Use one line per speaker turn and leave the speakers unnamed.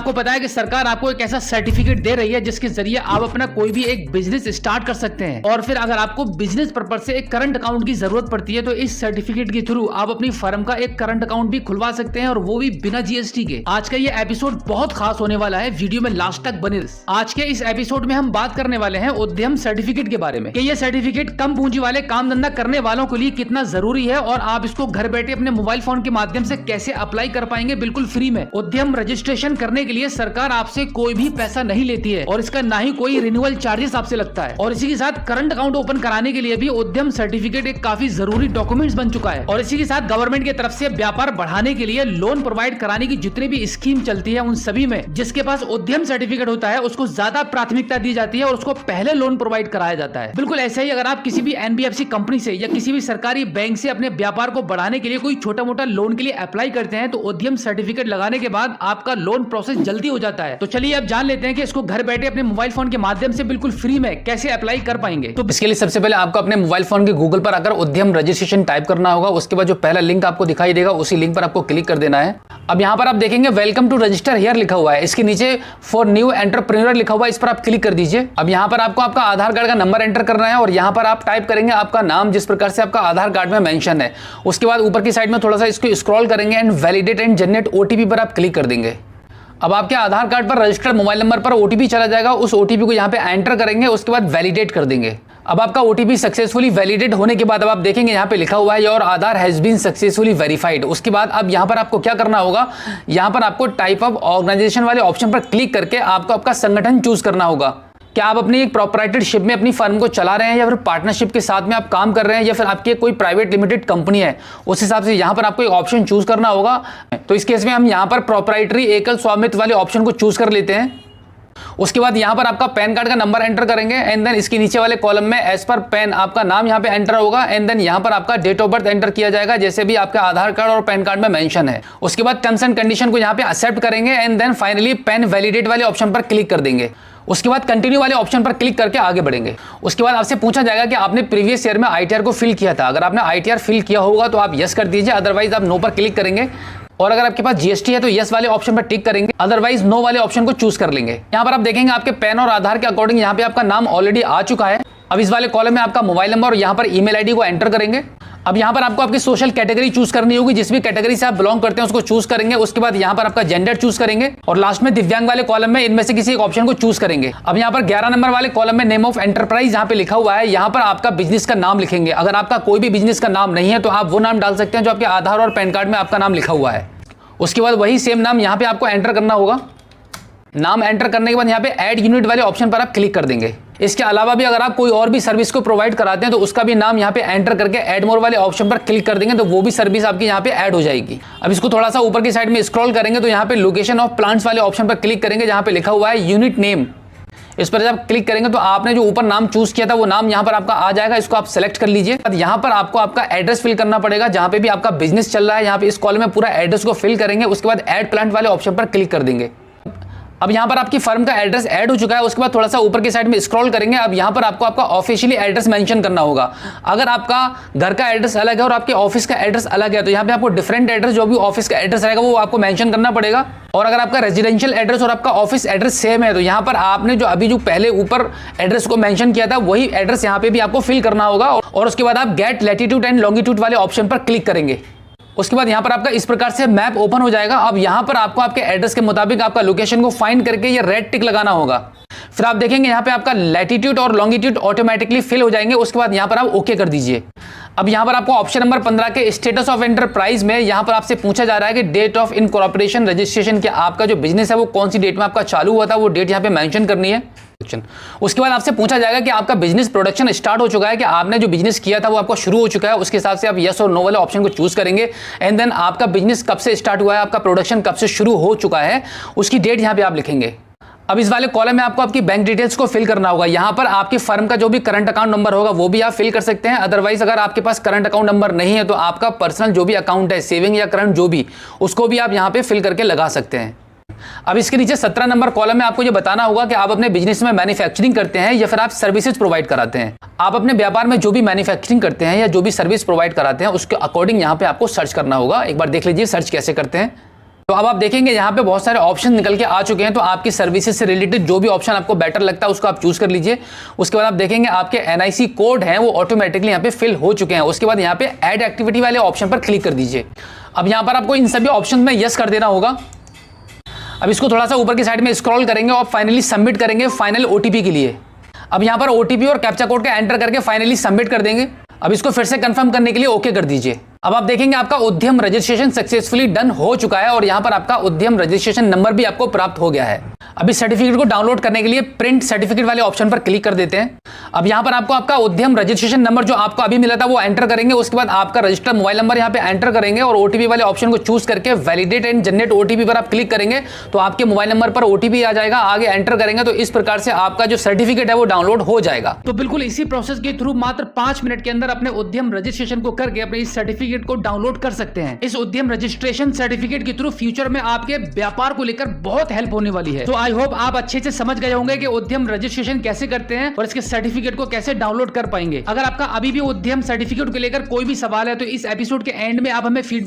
आपको पता है कि सरकार आपको एक ऐसा सर्टिफिकेट दे रही है जिसके जरिए आप अपना कोई भी एक बिजनेस स्टार्ट कर सकते हैं। और फिर अगर आपको बिजनेस पर्पज से एक करंट अकाउंट की जरूरत पड़ती है तो इस सर्टिफिकेट के थ्रू आप अपनी फर्म का एक करंट अकाउंट भी खुलवा सकते हैं, और वो भी बिना जीएसटी के। आज का ये एपिसोड बहुत खास होने वाला है, वीडियो में लास्ट तक बने रहिए। आज के इस एपिसोड में हम बात करने वाले हैं उद्यम सर्टिफिकेट के बारे में कि ये सर्टिफिकेट कम पूंजी वाले काम धंधा करने वालों के लिए कितना जरूरी है और आप इसको घर बैठे अपने मोबाइल फोन के माध्यम से कैसे अप्लाई कर पाएंगे बिल्कुल फ्री में। उद्यम रजिस्ट्रेशन करने के लिए सरकार आपसे कोई भी पैसा नहीं लेती है और इसका ना ही कोई रिन्यूअल चार्जेस आपसे लगता है। और इसी के साथ करंट अकाउंट ओपन कराने के लिए भी उद्यम सर्टिफिकेट एक काफी जरूरी डॉक्यूमेंट्स बन चुका है। और इसी के साथ गवर्नमेंट की तरफ से व्यापार बढ़ाने के लिए लोन प्रोवाइड कराने की जितनी भी स्कीम चलती है उन सभी में जिसके पास उद्यम सर्टिफिकेट होता है उसको ज्यादा प्राथमिकता दी जाती है और उसको पहले लोन प्रोवाइड कराया जाता है। बिल्कुल ऐसा ही अगर आप किसी भी एनबीएफसी कंपनी से या किसी भी सरकारी बैंक से अपने व्यापार को बढ़ाने के लिए कोई छोटा मोटा लोन के लिए अप्लाई करते हैं तो उद्यम सर्टिफिकेट लगाने के बाद आपका लोन प्रोसेस जल्दी हो जाता है। तो चलिए अब जान लेते हैं कि इसको घर बैठे अपने मोबाइल फोन के माध्यम से बिल्कुल फ्री में कैसे अप्लाई कर पाएंगे। तो
इसके लिए सबसे पहले आपको अपने मोबाइल फोन के गूगल पर आकर उद्यम रजिस्ट्रेशन टाइप करना होगा। उसके बाद जो पहला लिंक आपको दिखाई देगा उसी लिंक पर आपको क्लिक कर देना है। अब यहाँ पर आप देखेंगे वेलकम टू रजिस्टर हियर लिखा हुआ है, इसके नीचे फॉर न्यू एंटरप्रेन्योर लिखा हुआ है, इस पर आप क्लिक कर दीजिए। अब यहाँ पर आपको आपका आधार कार्ड का नंबर एंटर करना है और यहाँ पर आप टाइप करेंगे आपका नाम जिस प्रकार से आपका आधार कार्ड में मेंशन है। उसके बाद ऊपर की साइड में थोड़ा सा इसको स्क्रॉल करेंगे and validate and generate OTP पर आप क्लिक कर देंगे। अब आपके आधार कार्ड पर रजिस्टर्ड मोबाइल नंबर पर ओटीपी चला जाएगा, उस ओटीपी को यहाँ पे एंटर करेंगे, उसके बाद वैलिडेट कर देंगे। अब आपका ओटीपी सक्सेसफुली वैलिडेट होने के बाद अब आप देखेंगे यहाँ पे लिखा हुआ है your Aadhaar has been successfully verified. उसके बाद अब यहाँ पर आपको क्या करना होगा, यहाँ पर आपको टाइप ऑफ ऑर्गेनाइजेशन वाले ऑप्शन पर क्लिक करके आपको आपका संगठन चूज करना होगा। क्या आप अपनी एक प्रोप्राइटरशिप में अपनी फर्म को चला रहे हैं या फिर पार्टनरशिप के साथ में आप काम कर रहे हैं या फिर आपकी कोई प्राइवेट लिमिटेड कंपनी है, उस हिसाब से यहाँ पर आपको एक ऑप्शन चूज करना होगा। तो इस केस में हम यहाँ पर प्रोप्राइटरी एकल स्वामित्व वाले ऑप्शन को चूज कर लेते हैं। उसके बाद यहाँ पर आपका पैन कार्ड का नंबर एंटर करेंगे एंड देन इसके नीचे वाले कॉलम में एज पर पैन आपका नाम यहाँ पे एंटर होगा एंड देन यहाँ पर आपका डेट ऑफ बर्थ एंटर किया जाएगा जैसे भी आपका आधार कार्ड और पैन कार्ड में मेंशन है। उसके बाद टर्म्स एंड कंडीशन को यहाँ पे एक्सेप्ट करेंगे and then finally PAN validate वाले ऑप्शन पर क्लिक कर देंगे। उसके बाद कंटिन्यू वाले ऑप्शन पर क्लिक करके आगे बढ़ेंगे। उसके बाद आपसे पूछा जाएगा कि आपने प्रीवियस ईयर में आईटीआर को फिल किया था। अगर आपने आईटीआर फिल किया होगा तो आप यस कर दीजिए, अदरवाइज आप नो पर क्लिक करेंगे। और अगर आपके पास जीएसटी है तो यस वाले ऑप्शन पर टिक करेंगे, अदरवाइज नो वाले ऑप्शन को चूज कर लेंगे। यहाँ पर आप देखेंगे आपके पैन और आधार के अकॉर्डिंग यहाँ पे आपका नाम ऑलरेडी आ चुका है। अब इस वाले कॉलम में आपका मोबाइल नंबर और यहाँ पर ईमेल आईडी को एंटर करेंगे। अब यहाँ पर आपको आपकी सोशल कैटेगरी चूज करनी होगी, जिस भी कैटेगरी से आप बिलोंग करते हैं उसको चूज करेंगे। उसके बाद यहाँ पर आपका जेंडर चूज करेंगे और लास्ट में दिव्यांग वाले कॉलम में इनमें से किसी एक ऑप्शन को चूज करेंगे। अब यहाँ पर 11 नंबर वाले कॉलम में नेम ऑफ एंटरप्राइज यहाँ पे लिखा हुआ है, यहाँ पर आपका बिजनेस का नाम लिखेंगे। अगर आपका कोई भी बिजनेस का नाम नहीं है तो आप वो नाम डाल सकते हैं जो आपके आधार और पैन कार्ड में आपका नाम लिखा हुआ है। उसके बाद वही सेम नाम यहाँ पे आपको एंटर करना होगा। नाम एंटर करने के बाद यहाँ पे ऐड यूनिट वाले ऑप्शन पर आप क्लिक कर देंगे। इसके अलावा भी अगर आप कोई और भी सर्विस को प्रोवाइड कराते हैं तो उसका भी नाम यहाँ पे एंटर करके ऐड मोर वाले ऑप्शन पर क्लिक कर देंगे तो वो भी सर्विस आपकी यहाँ पे ऐड हो जाएगी। अब इसको थोड़ा सा ऊपर की साइड में स्क्रॉल करेंगे तो यहाँ पे लोकेशन ऑफ प्लांट्स वाले ऑप्शन पर क्लिक करेंगे जहाँ पे लिखा हुआ है यूनिट नेम। इस पर जब क्लिक करेंगे तो आपने जो ऊपर नाम चूज किया था वो नाम यहाँ पर आपका आ जाएगा, इसको आप सेलेक्ट कर लीजिए। यहाँ पर आपको आपका एड्रेस फिल करना पड़ेगा जहाँ पे भी आपका बिजनेस चल रहा है। यहाँ पे इस कॉलम में पूरा एड्रेस को फिल करेंगे। उसके बाद ऐड प्लांट वाले ऑप्शन पर क्लिक कर देंगे। अब यहाँ पर आपकी फर्म का एड्रेस ऐड हो चुका है। उसके बाद थोड़ा सा ऊपर की साइड में स्क्रॉल करेंगे। अब यहाँ पर आपको आपका ऑफिशियली एड्रेस मेंशन करना होगा। अगर आपका घर का एड्रेस अलग है और आपके ऑफिस का एड्रेस अलग है तो यहाँ पे आपको डिफरेंट एड्रेस जो भी ऑफिस का एड्रेस रहेगा वो आपको मेंशन करना पड़ेगा। और अगर आपका रेजिडेंशियल एड्रेस और आपका ऑफिस एड्रेस सेम है तो यहाँ पर आपने जो अभी जो पहले ऊपर एड्रेस को मेंशन किया था वही एड्रेस यहाँ पे भी आपको फिल करना होगा। और उसके बाद आप गेट लैटिट्यूड एंड लॉन्गिट्यूड वाले ऑप्शन पर क्लिक करेंगे। उसके बाद यहाँ पर आपका इस प्रकार से मैप ओपन हो जाएगा। अब यहाँ पर आपको आपके एड्रेस के मुताबिक आपका लोकेशन को फाइंड करके ये रेड टिक लगाना होगा। फिर आप देखेंगे यहाँ पे आपका लैटिट्यूड और लॉन्गिट्यूड ऑटोमेटिकली फिल हो जाएंगे। उसके बाद यहाँ पर आप ओके कर दीजिए। अब यहाँ पर आपको ऑप्शन नंबर 15 के स्टेटस ऑफ एंटरप्राइज में यहाँ पर आपसे पूछा जा रहा है कि डेट ऑफ इनकॉर्पोरेशन रजिस्ट्रेशन, कि आपका जो बिजनेस है वो कौन सी डेट में आपका चालू हुआ था, वो डेट यहाँ पे मेंशन करनी है। उसके बाद आपसे पूछा जाएगा कि आपका बिजनेस प्रोडक्शन स्टार्ट हो चुका है, कि आपने जो बिजनेस किया था वो आपका शुरू हो चुका है। उसके हिसाब से आप यस और नो वाले ऑप्शन को चूज करेंगे एंड देन आपका बिजनेस कब से स्टार्ट हुआ है, आपका प्रोडक्शन कब से शुरू हो चुका है, उसकी डेट यहाँ पे आप लिखेंगे। अब इस वाले कॉलम में आपको आपकी बैंक डिटेल्स को फिल करना होगा। यहाँ पर आपकी फर्म का जो भी करंट अकाउंट नंबर होगा वो भी आप फिल कर सकते हैं। अदरवाइज अगर आपके पास करंट अकाउंट नंबर नहीं है तो आपका पर्सनल जो भी अकाउंट है, सेविंग या करंट जो भी, उसको भी आप यहाँ पे फिल करके लगा सकते हैं। अब इसके नीचे 17 नंबर कॉलम में आपको ये बताना होगा कि आप अपने बिजनेस में मैन्युफैक्चरिंग करते हैं या फिर आप सर्विसेज प्रोवाइड कराते हैं। आप अपने व्यापार में जो भी मैन्युफैक्चरिंग करते हैं या जो भी सर्विस प्रोवाइड कराते हैं उसके अकॉर्डिंग यहाँ पे आपको सर्च करना होगा। एक बार देख लीजिए सर्च कैसे करते हैं। तो अब आप देखेंगे यहाँ पे बहुत सारे ऑप्शन निकल के आ चुके हैं, तो आपकी सर्विसेज से रिलेटेड जो भी ऑप्शन आपको बेटर लगता है उसको आप चूज कर लीजिए। उसके बाद आप देखेंगे आपके NIC कोड हैं वो ऑटोमेटिकली यहाँ पे फिल हो चुके हैं। उसके बाद यहाँ पे ऐड एक्टिविटी वाले ऑप्शन पर क्लिक कर दीजिए। अब यहाँ पर आपको इन सभी ऑप्शन में यस कर देना होगा। अब इसको थोड़ा सा ऊपर की साइड में स्क्रॉल करेंगे और फाइनली सबमिट करेंगे फाइनल OTP के लिए। अब यहाँ पर OTP और कैप्चा कोड का एंटर करके फाइनली सबमिट कर देंगे। अब इसको फिर से कंफर्म करने के लिए ओके कर दीजिए। अब आप देखेंगे आपका उद्यम रजिस्ट्रेशन सक्सेसफुली डन हो चुका है और यहां पर आपका उद्यम रजिस्ट्रेशन नंबर भी आपको प्राप्त हो गया है। अब इस सर्टिफिकेट को डाउनलोड करने के लिए प्रिंट सर्टिफिकेट वाले ऑप्शन पर क्लिक कर देते हैं। अब यहां पर आपको आपका उद्यम रजिस्ट्रेशन नंबर जो आपको अभी मिला था वो एंटर करेंगे। उसके बाद आपका रजिस्टर्ड मोबाइल नंबर यहां पे एंटर करेंगे और OTP वाले ऑप्शन को चूज करके वैलिडेट एंड जनरेट OTP पर आप क्लिक करेंगे तो आपके मोबाइल नंबर पर OTP आ जाएगा। आगे एंटर करेंगे तो इस प्रकार से आपका जो सर्टिफिकेट है वो डाउनलोड हो जाएगा।
तो बिल्कुल इसी प्रोसेस के थ्रू मात्र 5 मिनट के अंदर अपने उद्यम रजिस्ट्रेशन को करके अपने इस सर्टिफिकेट को डाउनलोड कर सकते हैं। इस उद्यम रजिस्ट्रेशन सर्टिफिकेट के थ्रू फ्यूचर में आपके व्यापार को लेकर बहुत हेल्प होने वाली है। तो आई होप आप अच्छे से समझ गए होंगे कि उद्यम रजिस्ट्रेशन कैसे करते हैं और इसके सर्टिफिकेट को कैसे डाउनलोड कर पाएंगे। अगर आपका अभी भी उद्यम सर्टिफिकेट को लेकर कोई भी सवाल है तो इस एपिसोड के एंड में आप हमें फीडबैक